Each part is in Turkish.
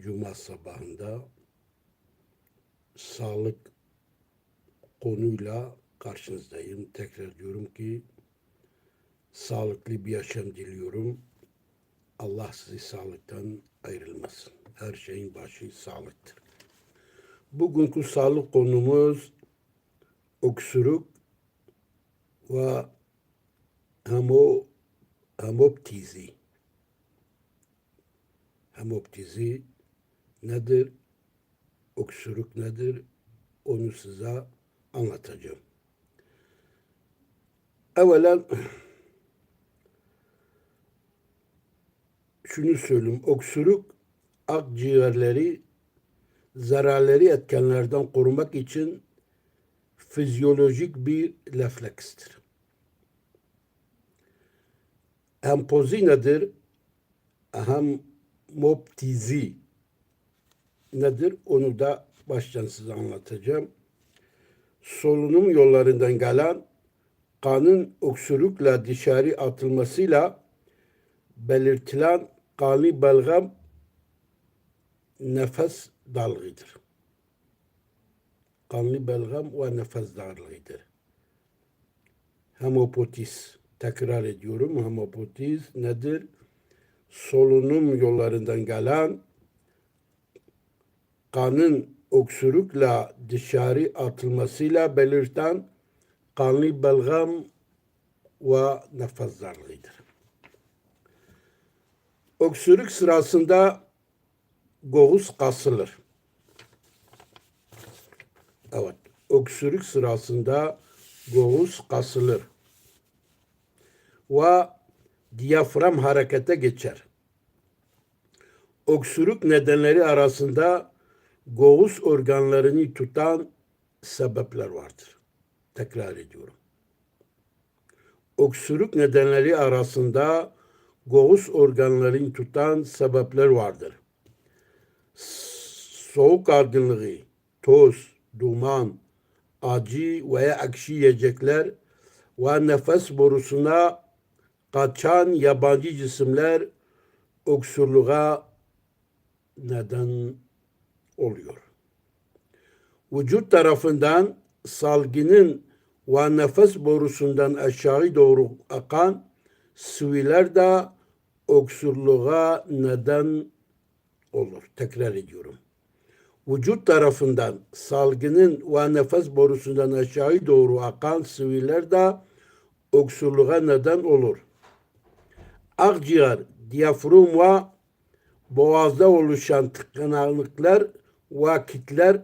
Cuma sabahında sağlık konuyla karşınızdayım. Tekrar diyorum ki sağlıklı bir yaşam diliyorum. Allah sizi sağlıktan ayrılmasın. Her şeyin başı sağlıktır. Bugünkü sağlık konumuz öksürük ve hemoptizi. Hemoptizi nedir? Öksürük nedir? Onu size anlatacağım. Evvela şunu söyleyeyim. Öksürük akciğerleri zararlı etkenlerden korumak için fizyolojik bir reflekstir. Hempozi nedir? Hemoptizi nedir? Onu da baştan size anlatacağım. Solunum yollarından gelen kanın öksürükle dışarı atılmasıyla belirtilen kanlı balgam nefes darlığıdır. Kanlı balgam ve nefes darlığıdır. Hemopotiz. Tekrar ediyorum. Hemopotiz nedir? Solunum yollarından gelen kanın öksürükle dışarı atılmasıyla belirten kanlı balgam ve nefes darlığıdır. Öksürük sırasında göğüs kasılır. Evet, öksürük sırasında göğüs kasılır ve diyafram harekete geçer. Öksürük nedenleri arasında göğüs organlarını tutan sebepler vardır. Tekrar ediyorum. Öksürük nedenleri arasında göğüs organlarını tutan sebepler vardır. Soğuk algınlığı, toz, duman, acı veya ekşi yiyecekler ve nefes borusuna kaçan yabancı cisimler öksürüğe neden oluyor. Vücut tarafından salgının ve nefes borusundan aşağı doğru akan sıvılar da öksürüğe neden olur. Tekrar ediyorum. Vücut tarafından salgının ve nefes borusundan aşağı doğru akan sıvılar da öksürüğe neden olur. Akciğer, diyafram ve boğazda oluşan tıkanıklıklar ve kitler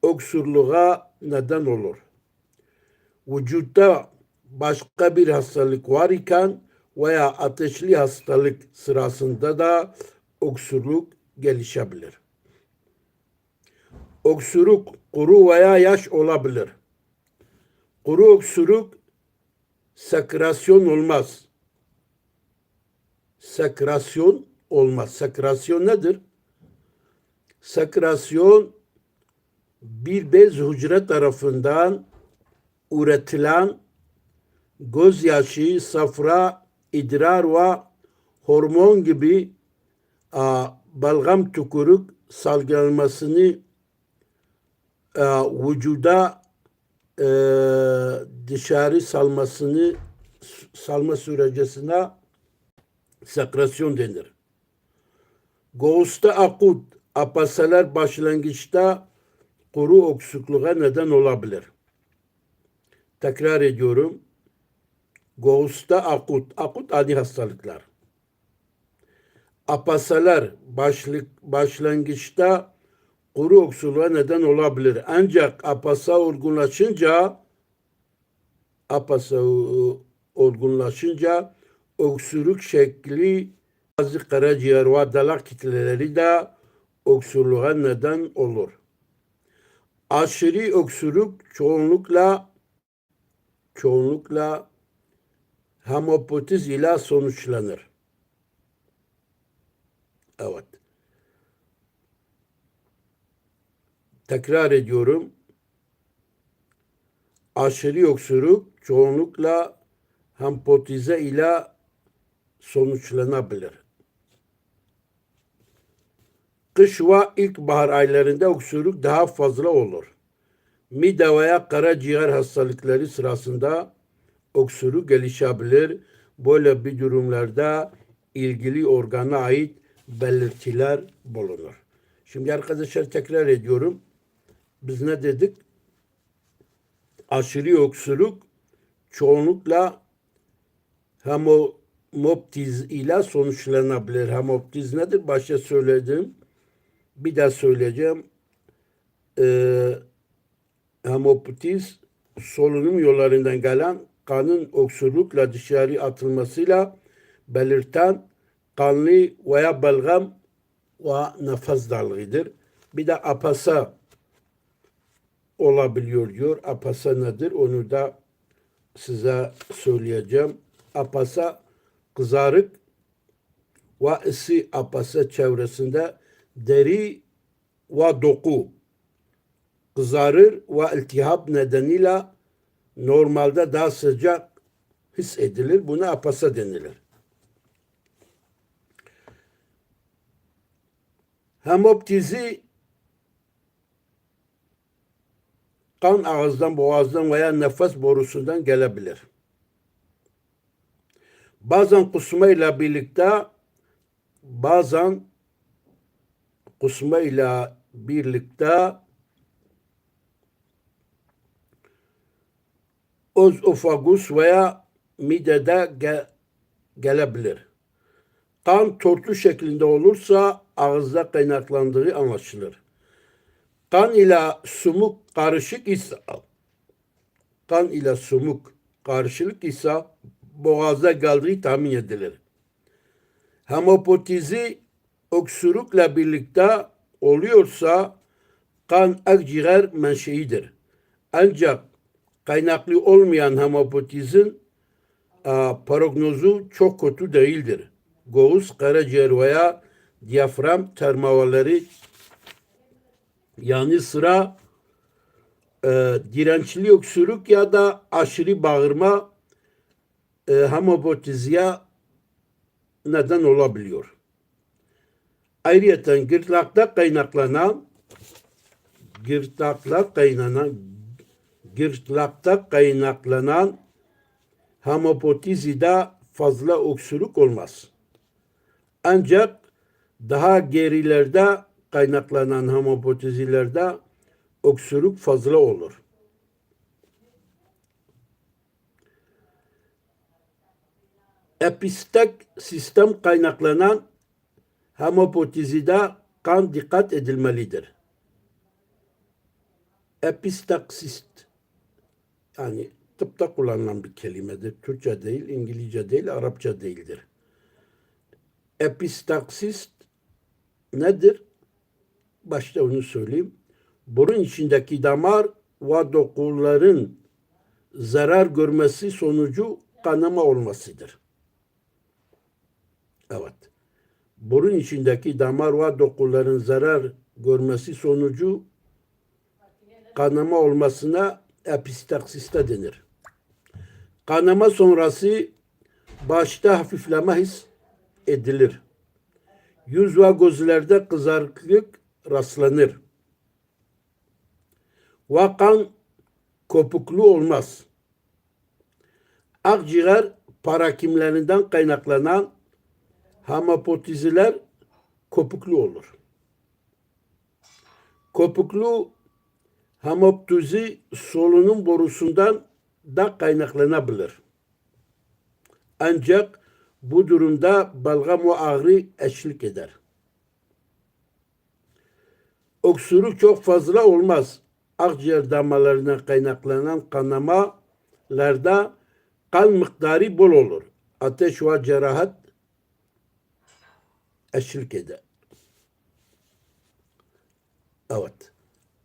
öksürüğe neden olur. Vücutta başka bir hastalık var iken veya ateşli hastalık sırasında da öksürük gelişebilir. Öksürük kuru veya yaş olabilir. Kuru öksürük sekrasyon olmaz. Sekrasyon olmaz. Sekrasyon nedir? Sekrasyon bir bez hücre tarafından üretilen gözyaşı, safra, idrar ve hormon gibi balgam tükürük salgılanmasını vücuda dışarı salma sürecine sekrasyon denir. Göğüste akut apaseler başlangıçta kuru öksürüğe neden olabilir. Tekrar ediyorum. Göğüste akut ani hastalıklar. Apaseler başlangıçta kuru öksürüğe neden olabilir. Ancak apase olgunlaşınca öksürük şekli bazı karaciğer ve dalak kitleleri de öksürüğe neden olur. Aşırı öksürük çoğunlukla hemopotiz ile sonuçlanır. Evet. Tekrar ediyorum. Aşırı öksürük çoğunlukla hemopotize ile sonuçlanabilir. Kış ve ilkbahar aylarında öksürük daha fazla olur. Mide veya karaciğer hastalıkları sırasında öksürük gelişebilir. Böyle bir durumlarda ilgili organa ait belirtiler bulunur. Şimdi arkadaşlar tekrar ediyorum. Biz ne dedik? Aşırı öksürük çoğunlukla hemoptiz ile sonuçlanabilir. Hemoptiz nedir? Başta söyledim. Bir daha söyleyeceğim. Hemoptiz solunum yollarından gelen kanın öksürükle dışarı atılmasıyla belirten kanlı veya balgam ve nefes darlığıdır. Bir de apasa olabiliyor diyor. Apasa nedir? Onu da size söyleyeceğim. Apasa kızarık ve ısı apasa çevresinde deri ve doku kızarır ve iltihap nedeniyle normalde daha sıcak hissedilir. Buna apasa denilir. Hemoptizi kan ağızdan, boğazdan veya nefes borusundan gelebilir. Bazen kusma ile birlikte özofagus veya midede gelebilir. Kan tortu şeklinde olursa ağızda kaynaklandığı anlaşılır. Kan ile sumuk karışık ise boğazda geldiği tahmin edilir. Hemoptizi öksürükle birlikte oluyorsa kan akciğer menşeidir. Ancak kaynaklı olmayan hemoptizin prognozu çok kötü değildir. Göğüs, karaciğer veya diyafram termovalleri yanı sıra dirençli öksürük ya da aşırı bağırma hemoptiziye neden olabiliyor. Ayrıca gırtlakta kaynaklanan hemoptizide fazla öksürük olmaz. Ancak daha gerilerde kaynaklanan hemoptizilerde öksürük fazla olur. Epistak sistem kaynaklanan hemoptizide kan dikkat edilmelidir. Epistaksist yani tıpta kullanılan bir kelimedir. Türkçe değil, İngilizce değil, Arapça değildir. Epistaksist nedir? Başta onu söyleyeyim. Burun içindeki damar ve dokuların zarar görmesi sonucu kanama olmasıdır. Evet. Burun içindeki damar ve dokuların zarar görmesi sonucu kanama olmasına epistaksiste denir. Kanama sonrası başta hafifleme his edilir. Yüz ve gözlerde kızarıklık rastlanır. Ve kan kopuklu olmaz. Akciğer parakimlerinden kaynaklanan hemoptiziler kopuklu olur. Kopuklu hemoptizi solunum borusundan da kaynaklanabilir. Ancak bu durumda balgam ve ağrı eşlik eder. Öksürük çok fazla olmaz. Akciğer damarlarından kaynaklanan kanamalarda kan miktarı bol olur. Ateş ve cerahat eşlik eder. Evet.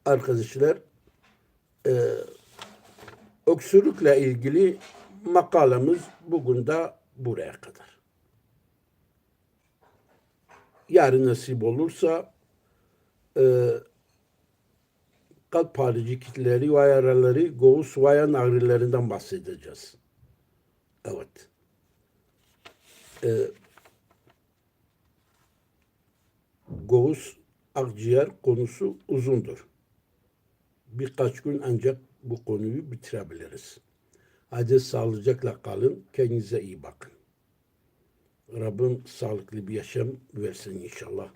Arkadaşlar öksürükle ilgili makalemiz bugün de buraya kadar. Yarın nasip olursa kalp harici kitleri ve yaraları, göğüs ve yan ağrılarından bahsedeceğiz. Evet. Göğüs akciğer konusu uzundur. Birkaç gün ancak bu konuyu bitirebiliriz. Hadi sağlıcakla kalın. Kendinize iyi bakın. Rabbim sağlıklı bir yaşam versin inşallah.